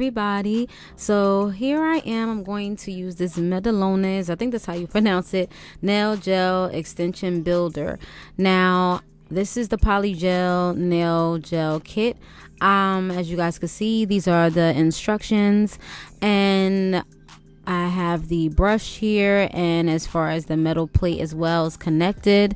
everybody. So here I am. I'm going to use this Modelones, I think that's how you pronounce it, nail gel extension builder. Now this is the Polygel nail gel kit. As you guys can see, these are the instructions, and I have the brush here, and as far as the metal plate as well is connected.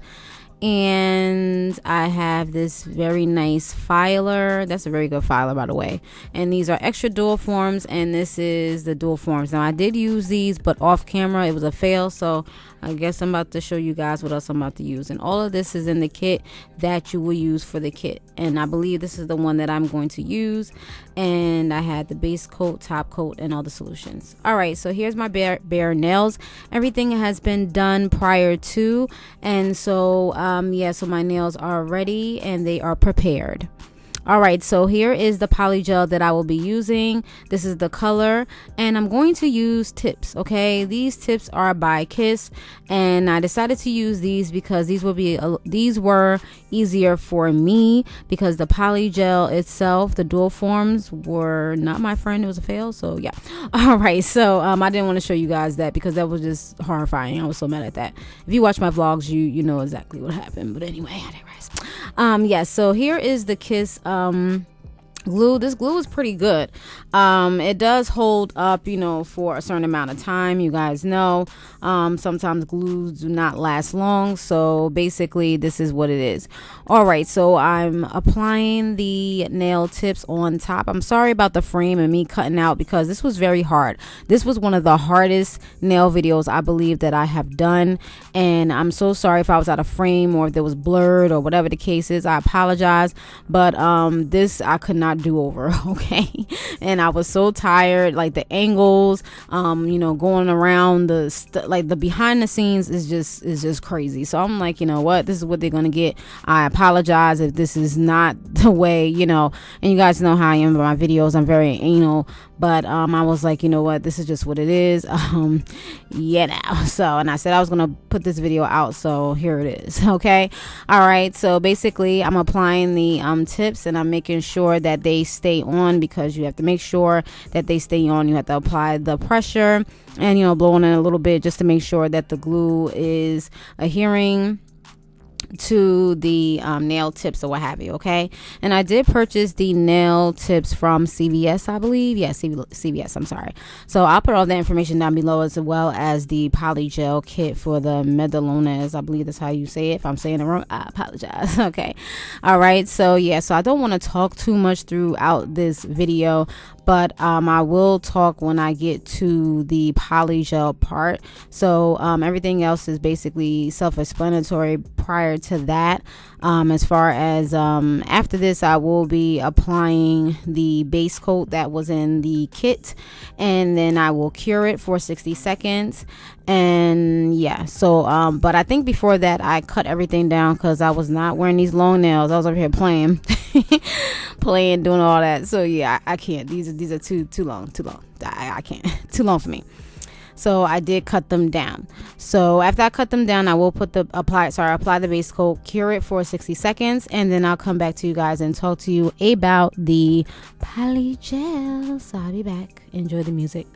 And I have this very nice filer. That's a very good filer, by the way. And these are extra dual forms, and this is the dual forms. Now I did use these, but off camera it was a fail, so I guess I'm about to show you guys what else I'm about to use. And all of this is in the kit that you will use for the kit, and I believe this is the one that I'm going to use. And I had the base coat, top coat, and all the solutions. All right, so here's my bare nails. Everything has been done prior to, and so yeah, so my nails are ready and they are prepared. All right, so here is the polygel that I will be using. This is the color, and I'm going to use tips. Okay, these tips are by Kiss, and I decided to use these because these were easier for me, because the polygel itself, the dual forms, were not my friend. It was a fail. So yeah. All right, so I didn't want to show you guys that because that was just horrifying. I was so mad at that. If you watch my vlogs, you know exactly what happened. But anyway, I digress. Yeah, so here is the Kiss glue. This glue is pretty good. It does hold up, you know, for a certain amount of time. You guys know sometimes glues do not last long, so basically this is what it is. All right, so I'm applying the nail tips on top. I'm sorry about the frame and me cutting out, because this was very hard. This was one of the hardest nail videos I believe that I have done, and I'm so sorry if I was out of frame or if there was blurred or whatever the case is. I apologize, but this I could not do over. Okay, and I was so tired, like the angles, you know, going around like the behind the scenes is just crazy. So I'm like, you know what, this is what they're gonna get. I apologize if this is not the way, you know, and you guys know how I am about my videos. I'm very anal, but I was like, you know what, this is just what it is. Yeah, now. So, and I said I was gonna put this video out, so here it is. Okay, all right, so basically I'm applying the tips, and I'm making sure that they stay on, because you have to make sure that they stay on. You have to apply the pressure and, you know, blow on it a little bit just to make sure that the glue is adhering to the nail tips or what have you. Okay, and I did purchase the nail tips from CVS, I believe. Yeah, CVS, I'm sorry. So I'll put all the information down below, as well as the polygel kit for the Modelones. I believe that's how you say it. If I'm saying it wrong, I apologize. Okay, all right, so yeah, so I don't want to talk too much throughout this video, but I will talk when I get to the polygel part. So everything else is basically self-explanatory prior to that. As far as after this, I will be applying the base coat that was in the kit, and then I will cure it for 60 seconds. And yeah, so but I think before that I cut everything down, because I was not wearing these long nails. I was over here playing doing all that. So yeah, I can't. These are too long. I can't. Too long for me. So I did cut them down. So after I cut them down, I will apply the base coat, cure it for 60 seconds, and then I'll come back to you guys and talk to you about the polygel. So I'll be back. Enjoy the music.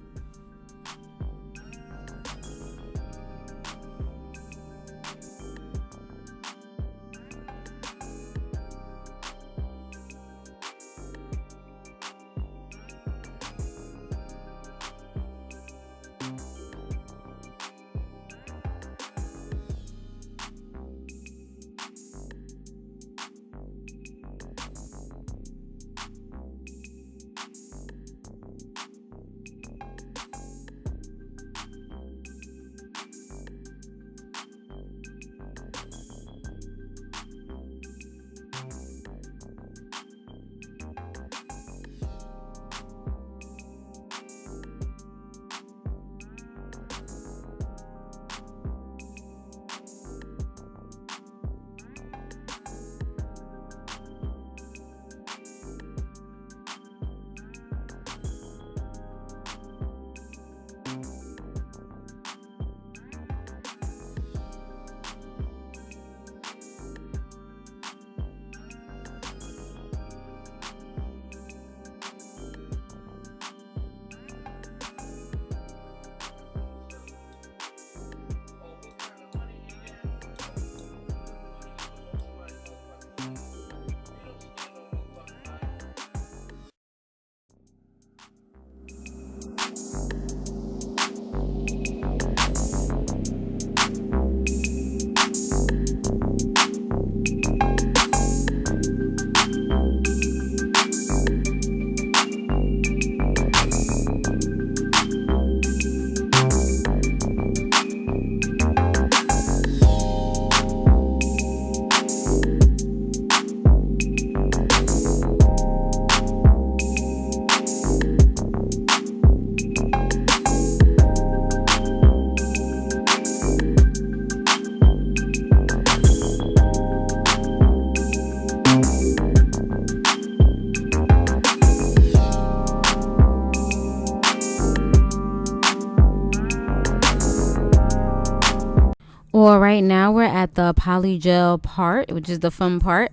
Well, right now we're at the polygel part, which is the fun part.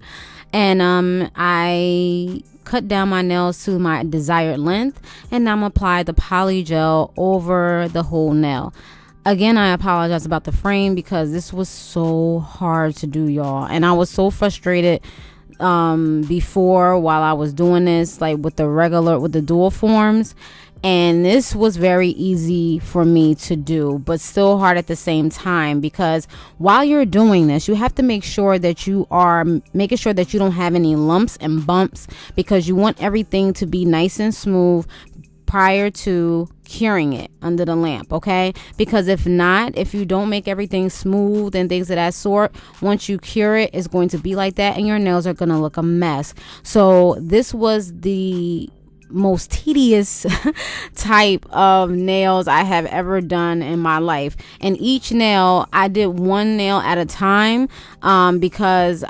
And I cut down my nails to my desired length, and I'm apply the polygel over the whole nail. Again, I apologize about the frame because this was so hard to do, y'all. And I was so frustrated before while I was doing this, like with the dual forms. And this was very easy for me to do, but still hard at the same time, because while you're doing this, you have to make sure that you are making sure that you don't have any lumps and bumps, because you want everything to be nice and smooth prior to curing it under the lamp, okay? Because if not, if you don't make everything smooth and things of that sort, once you cure it, it's going to be like that, and your nails are going to look a mess. So this was the most tedious type of nails I have ever done in my life. And each nail, I did one nail at a time, because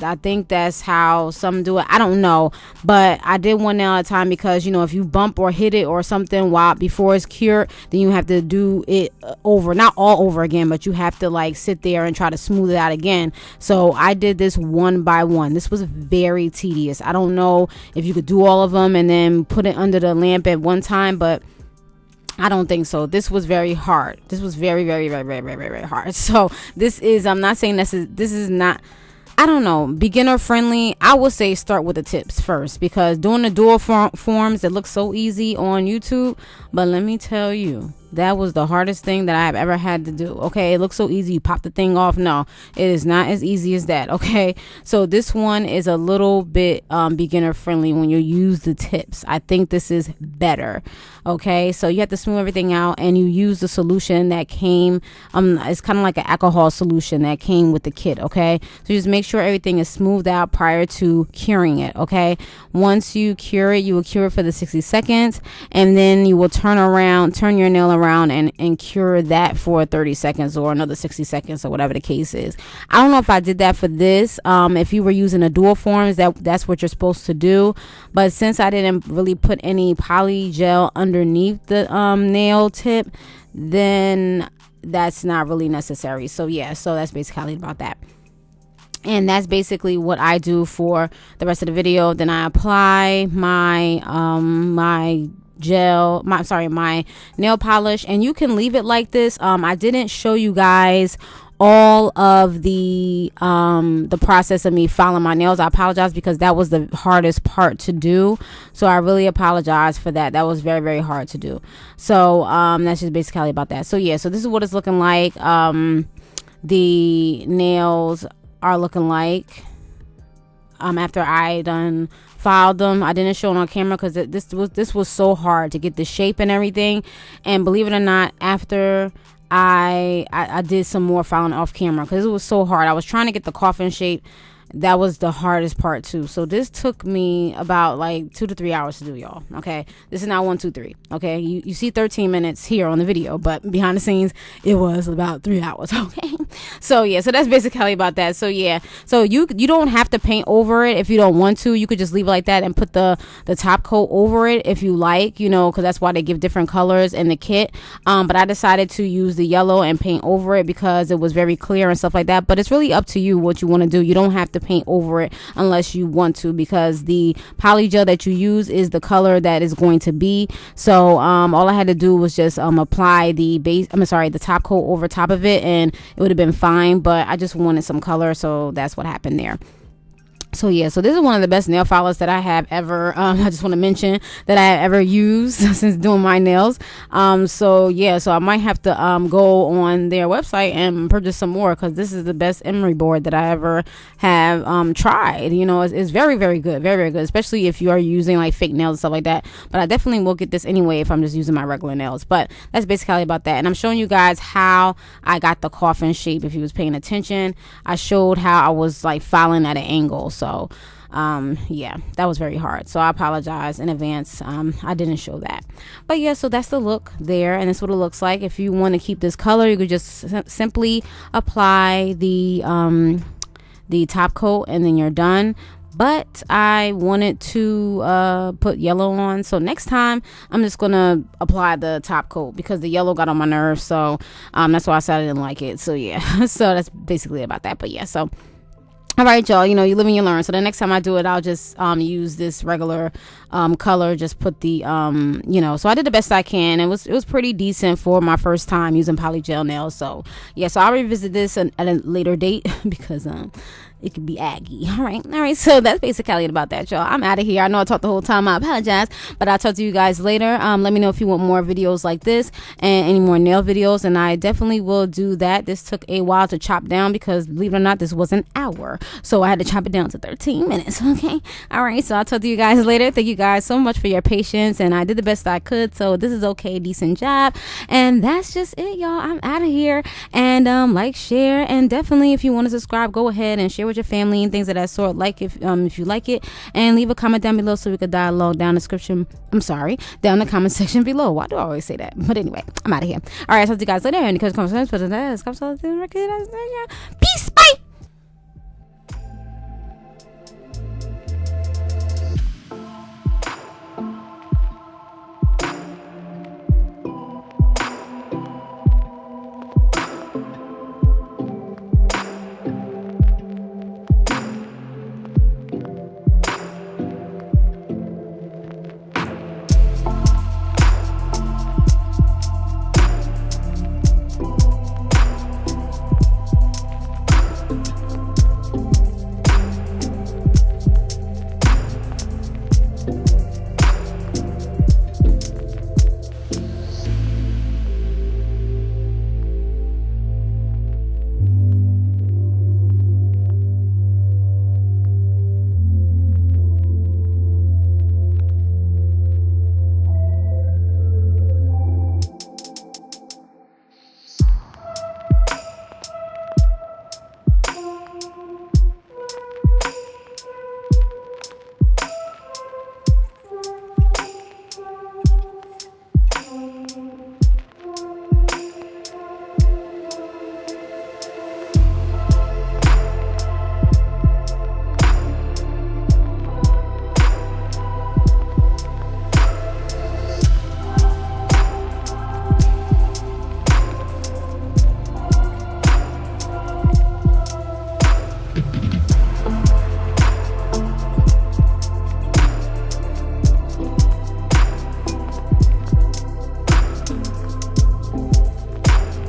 I think that's how some do it. I don't know, but I did one nail at a time because, you know, if you bump or hit it or something while before it's cured, then you have to do it over, not all over again, but you have to like sit there and try to smooth it out again. So I did this one by one. This was very tedious. I don't know if you could do all of them and then put it under the lamp at one time, but I don't think so. This was very hard. This was very, very, very, very, very, very hard. So this is, I'm not saying this is not, I don't know, beginner friendly. I would say start with the tips first, because doing the dual forms, it looks so easy on YouTube, but let me tell you, that was the hardest thing that I've ever had to do. Okay, it looks so easy, you pop the thing off. No, it is not as easy as that. Okay, so this one is a little bit beginner friendly when you use the tips. I think this is better. Okay, so you have to smooth everything out, and you use the solution that came, it's kind of like an alcohol solution that came with the kit. Okay, so just make sure everything is smoothed out prior to curing it. Okay, once you cure it, you will cure it for the 60 seconds, and then you will turn your nail around and cure that for 30 seconds or another 60 seconds or whatever the case is. I don't know if I did that for this. If you were using a dual forms, that's what you're supposed to do, but since I didn't really put any polygel underneath the nail tip, then that's not really necessary. So yeah, so that's basically about that. And that's basically what I do for the rest of the video. Then I apply my my nail polish, and you can leave it like this. I didn't show you guys all of the process of me filing my nails. I apologize, because that was the hardest part to do, so I really apologize for that. That was very, very hard to do. So that's just basically about that. So yeah, so this is what it's looking like. The nails are looking like after I done filed them. I didn't show it on camera because this was so hard to get the shape and everything, and believe it or not, after I did some more filing off camera because it was so hard. I was trying to get the coffin shape. That was the hardest part too. So this took me about like 2 to 3 hours to do, y'all. Okay, this is not 1, 2, 3. Okay, you see 13 minutes here on the video, but behind the scenes it was about 3 hours. Okay, so yeah, so that's basically about that. So yeah, so you don't have to paint over it if you don't want to. You could just leave it like that and put the top coat over it if you like, you know, because that's why they give different colors in the kit. But I decided to use the yellow and paint over it because it was very clear and stuff like that. But it's really up to you what you want to do. You don't have to paint over it unless you want to, because the polygel that you use is the color that is going to be. So all I had to do was just apply the top coat over top of it, and it would have been fine, but I just wanted some color, so that's what happened there. So yeah, so this is one of the best nail filers that I have ever, I just want to mention that I have ever used since doing my nails. So yeah, so I might have to go on their website and purchase some more, because this is the best emery board that I ever have tried. You know, it's very, very good, very, very good, especially if you are using like fake nails and stuff like that. But I definitely will get this anyway if I'm just using my regular nails. But that's basically about that. And I'm showing you guys how I got the coffin shape. If you was paying attention, I showed how I was like filing at an angle. So yeah, that was very hard, so I apologize in advance. I didn't show that, but yeah, so that's the look there, and that's what it looks like. If you want to keep this color, you could just simply apply the top coat and then you're done. but I wanted to put yellow on. So next time I'm just gonna apply the top coat because the yellow got on my nerves. So that's why I said I didn't like it. So yeah, so that's basically about that. But yeah, so all right, y'all, you know, you live and you learn. So the next time I do it, I'll just use this regular color, just put the you know, so I did the best I can. It was pretty decent for my first time using polygel nails. So yeah, so I'll revisit this at a later date because it could be aggy. All right, so that's basically about that, y'all. I'm out of here. I know I talked the whole time. I apologize, but I'll talk to you guys later. Let me know if you want more videos like this and any more nail videos, and I definitely will do that. This took a while to chop down because, believe it or not, this was an hour, so I had to chop it down to 13 minutes. Okay, all right, so I'll talk to you guys later. Thank you guys so much for your patience, and I did the best I could, so this is okay. Decent job. And that's just it, y'all. I'm out of here. And like, share, and definitely if you want to subscribe, go ahead and share with your family and things of that sort. Like if you like it, and leave a comment down below so we could dialogue down the comment section below. Why do I always say that? But anyway, I'm out of here. All right, I'll talk to you guys later. And because peace, bye.